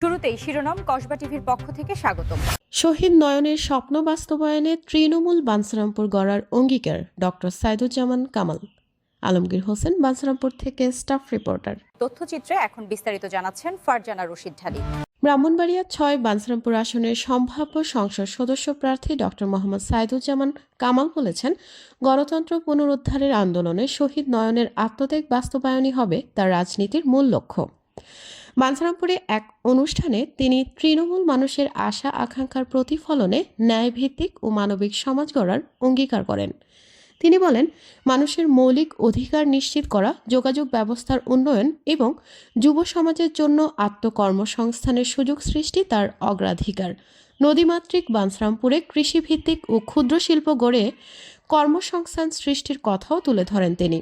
শুরুতেই শিরোনাম কসবা টিভির পক্ষ থেকে স্বাগতম। শহীদ নয়নের স্বপ্ন বাস্তবায়নে তৃণমূল বাঞ্ছারামপুর গড়ার অঙ্গীকার ডক্টর সাইদুজ্জামান কামাল। আলমগীর হোসেন, বাঞ্ছারামপুর থেকে স্টাফ রিপোর্টার। তথ্যচিত্রে এখন বিস্তারিত জানাচ্ছেন ফারজানা রশিদ ঢালি। ব্রাহ্মণবাড়িয়া ৬ বাঞ্ছারামপুর আসনের সম্ভাব্য সংসদ সদস্য প্রার্থী ডক্টর মোহাম্মদ সাইদুজ্জামান কামাল বলেছেন, গণতন্ত্র পুনরুদ্ধারের আন্দোলনে শহীদ নয়নের আত্মত্যাগ বাস্তবায়নই হবে তার রাজনীতির মূল লক্ষ্য। বাঞ্ছারামপুরে এক অনুষ্ঠানে তিনি তৃণমূল মানুষের আশা আকাঙ্ক্ষার প্রতিফলনে ন্যায়ভিত্তিক ও মানবিক সমাজ গড়ার অঙ্গীকার করেন। তিনি বলেন, মানুষের মৌলিক অধিকার নিশ্চিত করা, যোগাযোগ ব্যবস্থার উন্নয়ন এবং যুব সমাজের জন্য আত্মকর্মসংস্থানের সুযোগ সৃষ্টি তার অগ্রাধিকার। নদীমাতৃক বাঞ্ছারামপুরে কৃষিভিত্তিক ও ক্ষুদ্র শিল্প গড়ে কর্মসংস্থান সৃষ্টির কথাও তুলে ধরেন তিনি।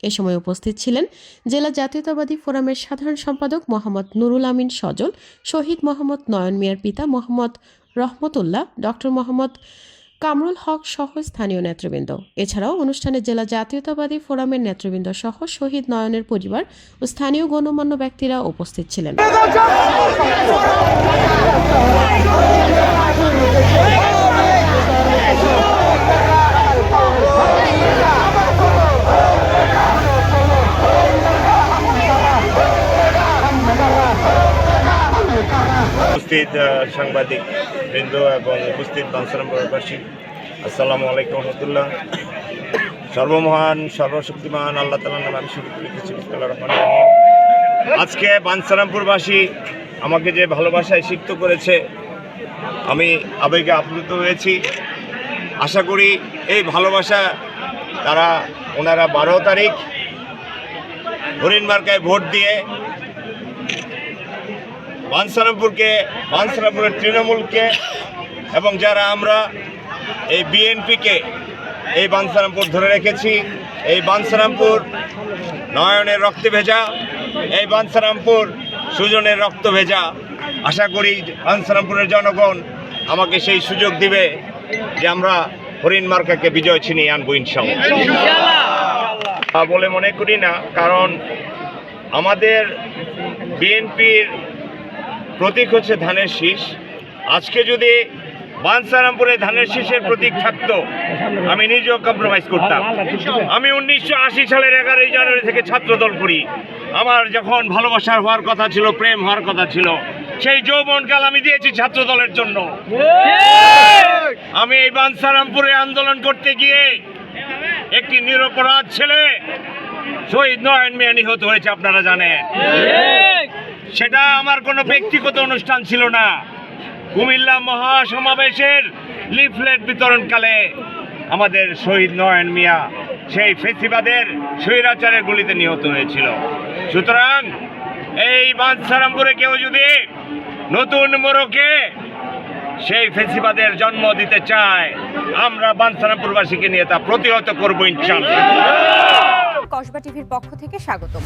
এ সময় উপস্থিত ছিলেন জেলা জাতীয়তাবাদী ফোরামের সাধারণ সম্পাদক মোহাম্মদ নুরুল আমিন সজল, শহীদ মোহাম্মদ নয়ন মিয়ার পিতা মোহাম্মদ রহমতুল্লাহ, ডক্টর মোহাম্মদ কামরুল হক সহ স্থানীয় নেতৃবৃন্দ। এছাড়াও অনুষ্ঠানে জেলা জাতীয়তাবাদী ফোরামের নেতৃবৃন্দ সহ শহীদ নয়নের পরিবার ও স্থানীয় গণ্যমান্য ব্যক্তিরা উপস্থিত ছিলেন। উপস্থিত সাংবাদিক বৃন্দ এবং উপস্থিত বাঞ্ছারামপুরবাসী, আসসালামু আলাইকুম রহমতুল্লাহ। সর্বমহান সর্বশক্তিমান আল্লাহ তাআলার নামে আমি শুরু করেছি। বিসমিল্লাহির রহমানির রহিম। আজকে বাঞ্ছারামপুরবাসী আমাকে যে ভালোবাসায় সিক্ত করেছে, আমি আবেগে আপ্লুত হয়েছি। আশা করি এই ভালোবাসা ওনারা 12 তারিখ হরিণ মার্কায় ভোট দিয়ে বাঞ্ছারামপুরের তৃণমূলকে এবং যারা আমরা এই বিএনপিকে এই বাঞ্ছারামপুর ধরে রেখেছি, এই বাঞ্ছারামপুর নয়নের রক্তে ভেজা, এই বাঞ্ছারামপুর সুজনের রক্ত ভেজা। আশা করি বাঞ্ছারামপুরের জনগণ আমাকে সেই সুযোগ দিবে যে আমরা হরিণ মার্কাকে বিজয় ছিনিয়ে আনবো ইনশাআল্লাহ বলে মনে করি না। কারণ আমাদের বিএনপির প্রতীক হচ্ছে ধানের শীষ। আজকে যদি বাঞ্ছারামপুরে ধানের শীষের প্রতীক থাকতো, আমি নিজেও কম্প্রোমাইজ করতাম। আমি 1980 সালের 11 জানুয়ারি থেকে ছাত্রদল করি। আমার যখন ভালোবাসা হওয়ার কথা ছিল, প্রেম হওয়ার কথা ছিল, সেই যৌবনকাল আমি দিয়েছি ছাত্রদলের জন্য। আমি এই বাঞ্ছারামপুরে আন্দোলন করতে গিয়ে একটি নিরপরাধ ছেলে শহীদ নয়ন মিয়া নিহত হয়েছে, আপনারা জানেন। সেটা আমার কোনো ব্যক্তিগত অনুষ্ঠান ছিল না। কুমিল্লা মহাসমাবেশের লিফলেট বিতরণকালে আমাদের শহীদ নয়ন মিয়া সেই ফেসিবাদের স্বৈরাচারের গুলিতে নিহত হয়েছিল। সুতরাং এই বাঞ্ছারামপুরে কেউ যদি নতুন মোড়কে সেই ফেসিবাদের জন্ম দিতে চায়, আমরা বাঞ্ছারামপুরবাসীকে নিয়ে তা প্রতিহত করবো ইনশাআল্লাহ। কসবা টিভির পক্ষ থেকে স্বাগতম।